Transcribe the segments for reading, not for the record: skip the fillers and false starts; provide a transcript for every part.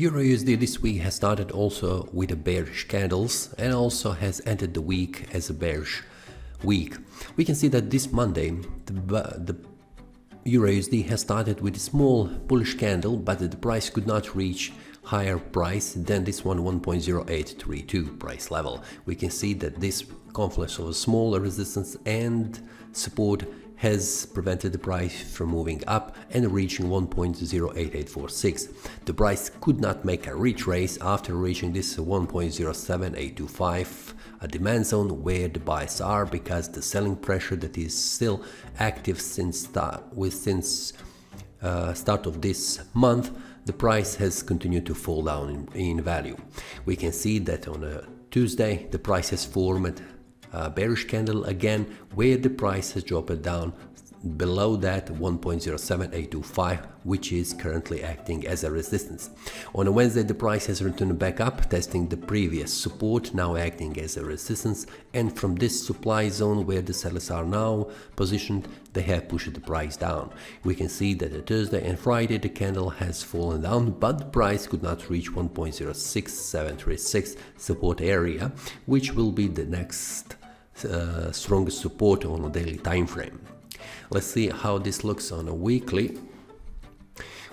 EURUSD this week has started also with a bearish candles and also has entered the week as a bearish week. We can see that this Monday the EURUSD has started with a small bullish candle, but the price could not reach higher price than this 1.0832 price level. We can see that this confluence of a small resistance and support has prevented the price from moving up and reaching 1.08846. The price could not make a retrace after reaching this 1.07825, a demand zone where the buys are, because the selling pressure that is still active since start of this month, the price has continued to fall down in value. We can see that on a Tuesday the price has formed a bearish candle again, where the price has dropped down below that 1.07825, which is currently acting as a resistance. On a Wednesday the price has returned back up, testing the previous support, now acting as a resistance, and from this supply zone where the sellers are now positioned, they have pushed the price down. We can see that on Thursday and Friday the candle has fallen down, but the price could not reach 1.06736 support area, which will be the next strongest support on a daily time frame. Let's see how this looks on a weekly.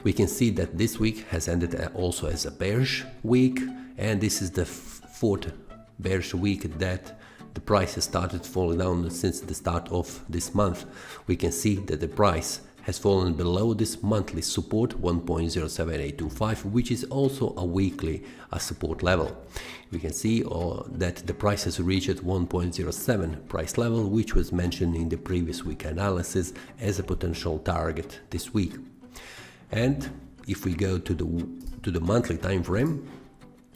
We can see that this week has ended also as a bearish week, and this is the fourth bearish week that the price has started falling down since the start of this month. We can see that the price has fallen below this monthly support 1.07825, which is also a weekly support level. We can see that the price has reached 1.07 price level, which was mentioned in the previous week analysis as a potential target this week. And if we go to the monthly time frame,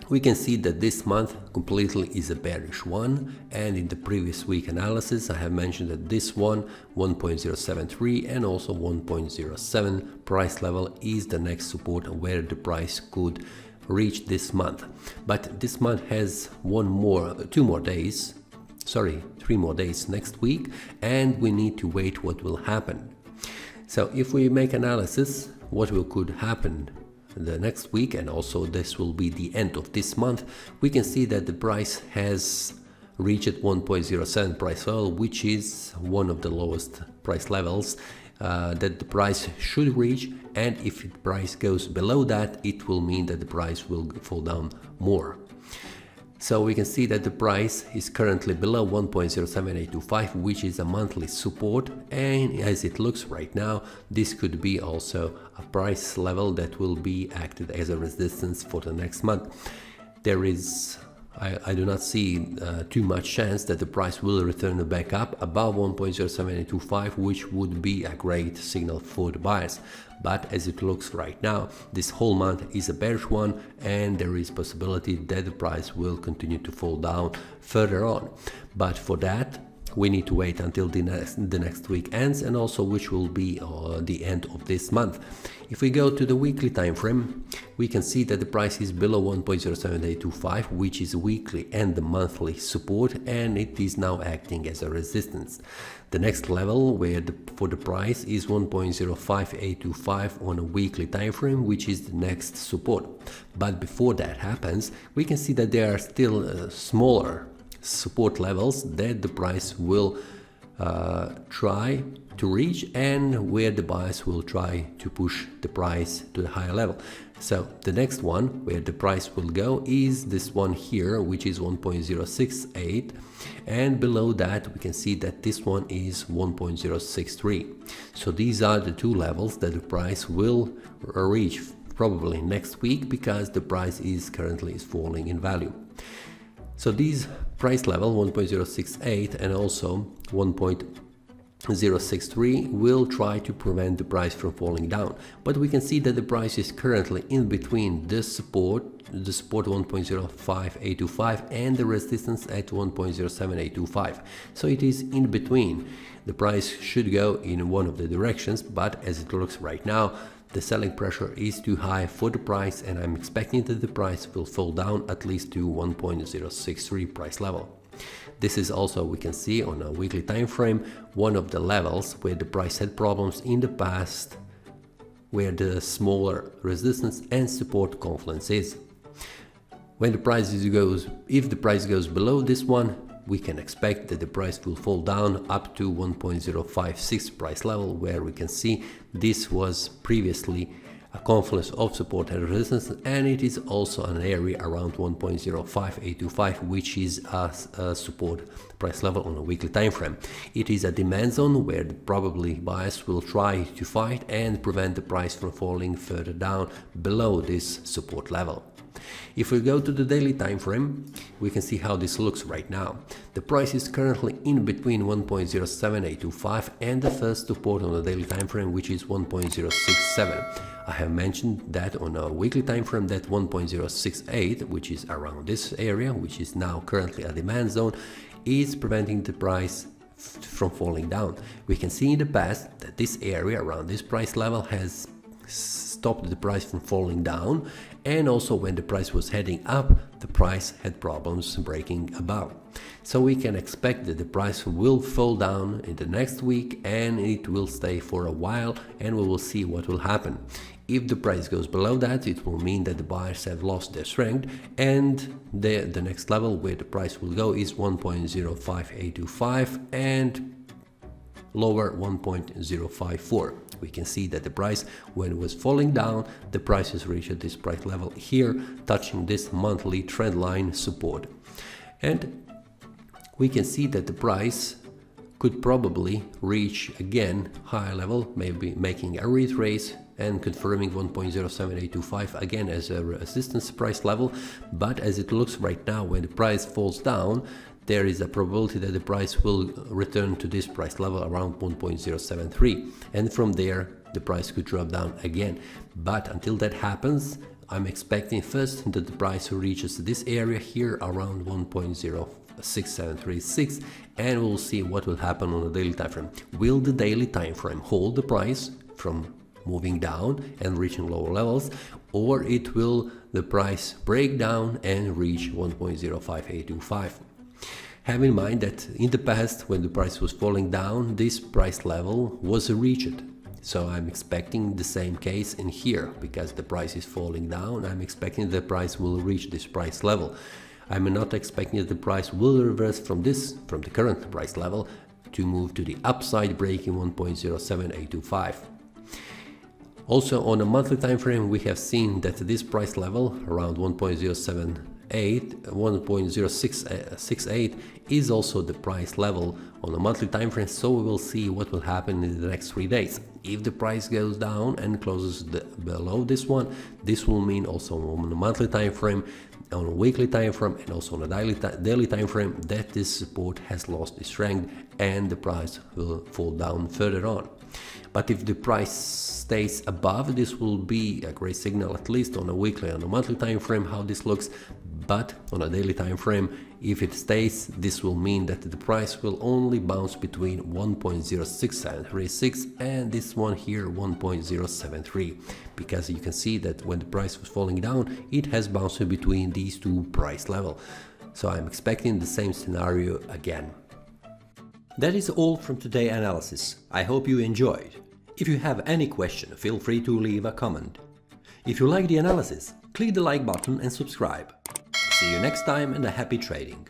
we can see that this month completely is a bearish one, and in the previous week analysis I have mentioned that this one 1.073 and also 1.07 price level is the next support where the price could reach this month. But this month has three more days next week, and we need to wait what will happen. So if we make analysis what could happen the next week, and also this will be the end of this month, we can see that the price has reached 1.07 price level, which is one of the lowest price levels that the price should reach, and if the price goes below that, it will mean that the price will fall down more. So we can see that the price is currently below 1.07825, which is a monthly support, and as it looks right now, this could be also a price level that will be acted as a resistance for the next month. I do not see too much chance that the price will return back up above 1.07825, which would be a great signal for the buyers. But as it looks right now, this whole month is a bearish one, and there is possibility that the price will continue to fall down further on. But for that, we need to wait until the next week ends, and also which will be the end of this month. If we go to the weekly time frame, we can see that the price is below 1.07825, which is weekly and the monthly support, and it is now acting as a resistance. The next level for the price is 1.05825 on a weekly time frame, which is the next support. But before that happens, we can see that there are still smaller support levels that the price will try to reach, and where the buyers will try to push the price to the higher level. So the next one where the price will go is this one here, which is 1.068, and below that we can see that this one is 1.063. So these are the two levels that the price will reach probably next week, because the price is currently falling in value. So these price level 1.068 and also 1.063 will try to prevent the price from falling down, but we can see that the price is currently in between the support 1.05825 and the resistance at 1.07825. So it is in between. The price should go in one of the directions, but as it looks right now, the selling pressure is too high for the price, and I'm expecting that the price will fall down at least to 1.063 price level. This is also, we can see on a weekly time frame, one of the levels where the price had problems in the past where the smaller resistance and support confluence is. When the price goes, if the price goes below this one, we can expect that the price will fall down up to 1.056 price level, where we can see this was previously a confluence of support and resistance, and it is also an area around 1.05825, which is a support price level on a weekly time frame. It is a demand zone where probably buyers will try to fight and prevent the price from falling further down below this support level. If we go to the daily time frame, we can see how this looks right now. The price is currently in between 1.07825 and the first support on the daily time frame, which is 1.067. I have mentioned that on a weekly time frame that 1.068, which is around this area, which is now currently a demand zone, is preventing the price from falling down. We can see in the past that this area around this price level has stopped the price from falling down, and also when the price was heading up, the price had problems breaking above. So we can expect that the price will fall down in the next week, and it will stay for a while, and we will see what will happen. If the price goes below that, it will mean that the buyers have lost their strength, and the next level where the price will go is 1.05825 and lower 1.054. We can see that the price, when it was falling down, the price has reached this price level here, touching this monthly trend line support. And we can see that the price could probably reach again higher level, maybe making a retrace and confirming 1.07825 again as a resistance price level. But as it looks right now, when the price falls down, there is a probability that the price will return to this price level around 1.073, and from there the price could drop down again. But until that happens, I'm expecting first that the price reaches this area here around 1.06736, and we'll see what will happen on the daily time frame. Will the daily time frame hold the price from moving down and reaching lower levels, or the price break down and reach 1.05825? Have in mind that in the past, when the price was falling down, this price level was reached. So I'm expecting the same case in here, because the price is falling down. I'm expecting the price will reach this price level. I'm not expecting that the price will reverse from the current price level to move to the upside, breaking 1.07825. Also on a monthly time frame, we have seen that this price level around 1.068 is also the price level on a monthly time frame, so we will see what will happen in the next 3 days. If the price goes down and closes below this one, this will mean also on a monthly time frame, on a weekly time frame, and also on a daily time frame that this support has lost its strength and the price will fall down further on. But if the price stays above, this will be a great signal, at least on a weekly and a monthly time frame, how this looks. But on a daily time frame, if it stays, this will mean that the price will only bounce between 1.06736 and this one here, 1.073, because you can see that when the price was falling down, it has bounced between these two price levels. So I'm expecting the same scenario again. That is all from today's analysis. I hope you enjoyed. If you have any question, feel free to leave a comment. If you like the analysis, click the like button and subscribe. See you next time, and a happy trading!